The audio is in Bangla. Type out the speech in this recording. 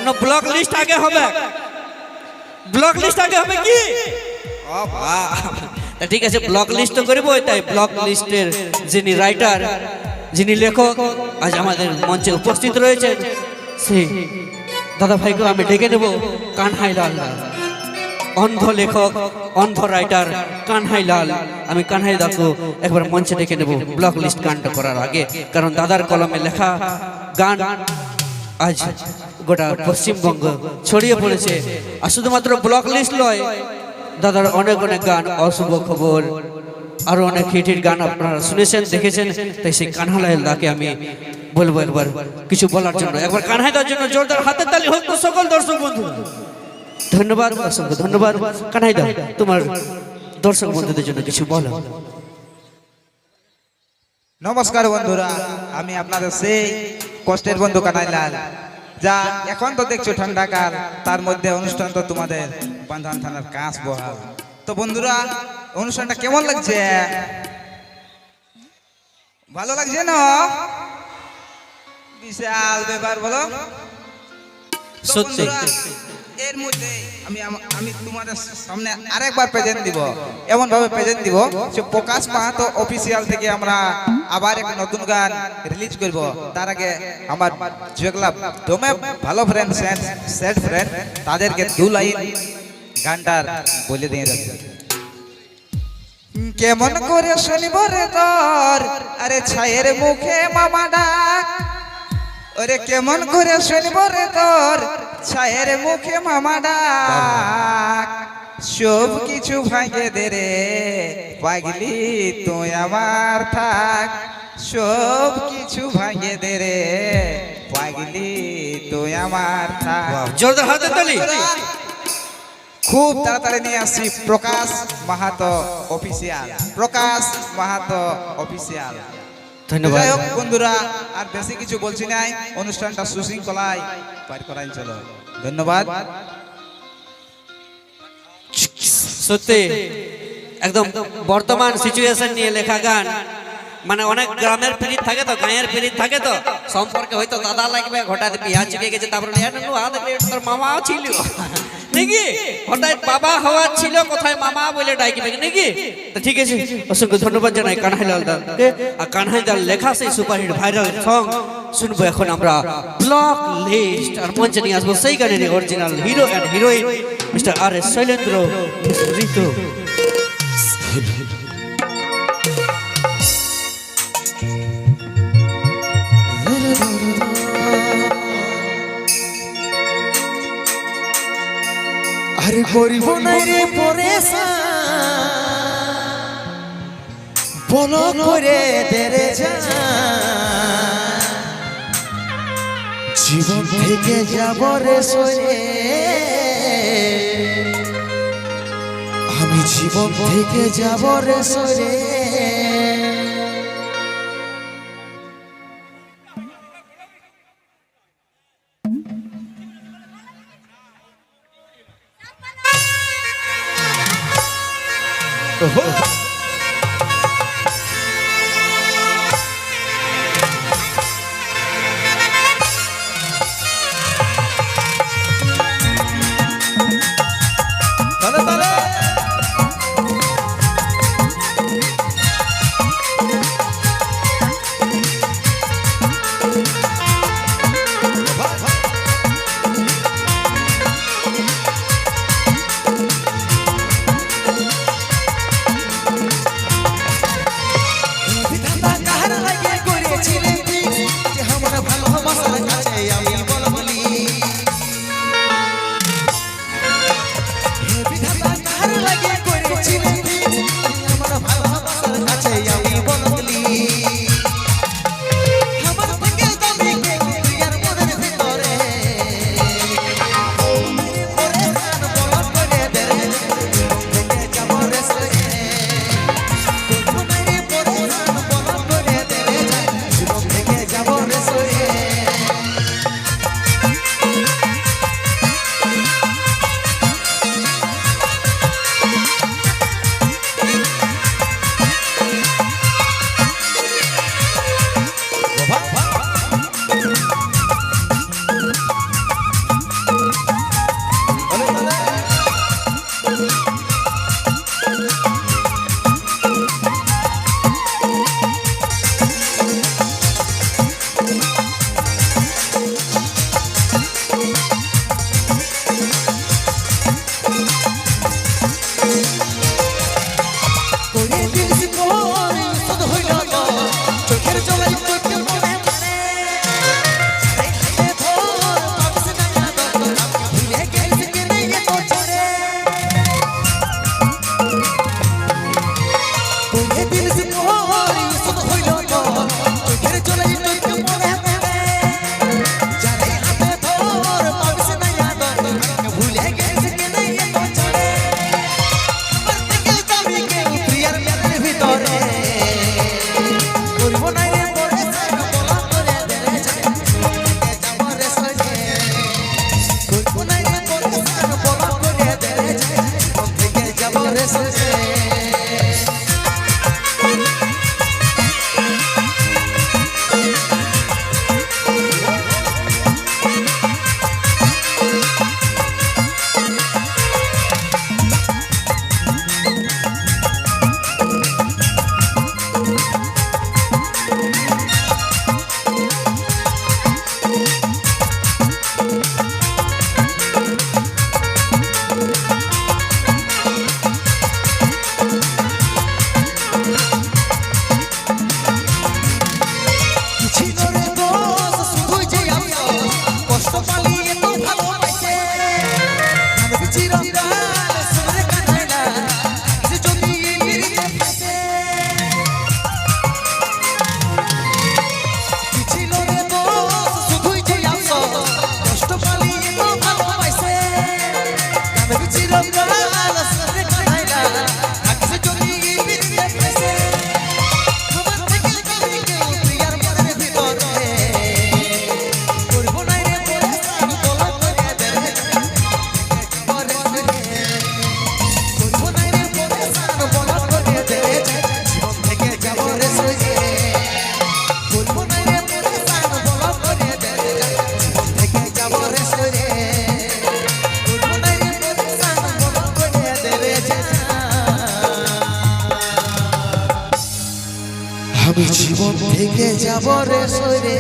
না ব্লক লিস্ট আগে হবে, ব্লক লিস্ট আগে হবে কি? ও বাহ, ঠিক আছে ব্লক লিস্ট করব। তাই ব্লক লিস্টের যিনি রাইটার, যিনি লেখক আজ আমাদের মঞ্চে উপস্থিত রয়েছেন, সেই দাদা ভাইকে আমি ডেকে নেব। কানহাইলাল, অন্ধ লেখক, অন্ধ রাইটার কানহাইলাল। আমি কানহাইলালকে একবার মঞ্চে ডেকে নেব ব্লক লিস্ট গানটা করার আগে, কারণ দাদার কলমে লেখা গান আজ গোটা পশ্চিমবঙ্গ ছড়িয়ে পড়েছে। আর শুধুমাত্র ব্লক লিস্ট নয়, দাদার অনেক অনেক গান, অশুভ খবর, আরো অনেক হিটের গান আপনারা শুনেছেন, দেখেছেন। তাই সেই কানহাইলাল দাকে আমি বলবো একবার কিছু বলার জন্য। একবার কানহাইলালের জন্য জোরদার হাতের তালি হোক তো সকল দর্শক বন্ধু। ধন্যবাদ, অসংখ্য ধন্যবাদ। কানহাইলাল, তোমার দর্শক বন্ধুদের জন্য কিছু বলো। নমস্কার বন্ধুরা, আমি আপনাদের সেই কষ্টের বন্ধু কানহাইলাল। যা এখন তো দেখছো ঠান্ডা কাল, তার মধ্যে অনুষ্ঠান তো তোমাদের বান্ধান থানার কাজ বহাল। তো বন্ধুরা, অনুষ্ঠানটা কেমন লাগছে? ভালো লাগছে না? বিশাল ব্যাপার বলো। সত্যি এর মধ্যে আমি তোমাদের সামনে আরেকবার প্রেজেন্ট দিব, এমন ভাবে প্রেজেন্ট দিব যে প্রকাশ মাহাতো অফিসিয়াল থেকে আমরা আবার এক নতুন গান রিলিজ করব। তার আগে আমার যেগুলা দমে ভালো ফ্রেন্ড, সেট ফ্রেন্ড, তাদেরকে দু লাইন গানটার বলে দিয়ে যাচ্ছে। কেমন করে শুনিব রে তোর আরে ছায়ের মুখে মামা ডাক, ওরে কেমন করে শুনব রে তোর ছায়ের মুখে মামা ডাক, সব কিছু ভাঙে দে রে পাগলি তুই আমার থাক, সব কিছু ভাঙে দে রে পাগলি তুই আমার থাক। জোরদার হাতের তালি। খুব তাড়াতাড়ি নিয়ে আসছি প্রকাশ মাহাতো অফিসিয়াল, প্রকাশ মাহাতো অফিসিয়াল। ধন্যবাদ। যাই হোক বন্ধুরা, আর বেশি কিছু বলছি নাই, অনুষ্ঠানটা সুশৃঙ্খলায় পার করাই চলো। ধন্যবাদ। সত্যি একদম বর্তমান সিচুয়েশন নিয়ে লেখা গান। মানে অনেক গ্রামের পিরিত থাকে তো, গাঁয়ের পিরিত থাকে তো, সম্পর্কে হয়তো দাদা লাগবে, হঠাৎ বিয়া চুকে গেছে, তারপরে তোর মামাও ছিল নাকি, হঠাৎ বাবা হওয়ার ছিল, কোথায় মামা বলে ডাকিবে নাকি। তো ঠিক আছে, অসংখ্য ধন্যবাদ জানাই কানহাইলাল দাকে। আর কানহাইলাল লেখা সেই সুপারহিট ভাইরাল সং শুনবো এখন আমরা, ব্লক লিস্ট। আর মঞ্চে নিয়ে আসবো সেই গানের original hero and heroine mister R S Shailendra, Ritu. আরে করিব নাই রে বলো করে দেরে যা, জীবন থেকে যাব রে সরে, আমি জীবন থেকে যাব রে সরে। সরে ছিল রে দোষ শুধুই যে আফসোস কষ্ট পালিয়ে তো ভালোবাসে আমি চিরকাল সরে কাটাই না যে যদি মিরিতে ফাঁসে ছিল রে দোষ শুধুই যে আফসোস কষ্ট পালিয়ে তো ভালোবাসে আমি চিরকাল সরে কাটাই না যে যদি মিরিতে ফাঁসে আমি জীবন থেকে যাব রে সরে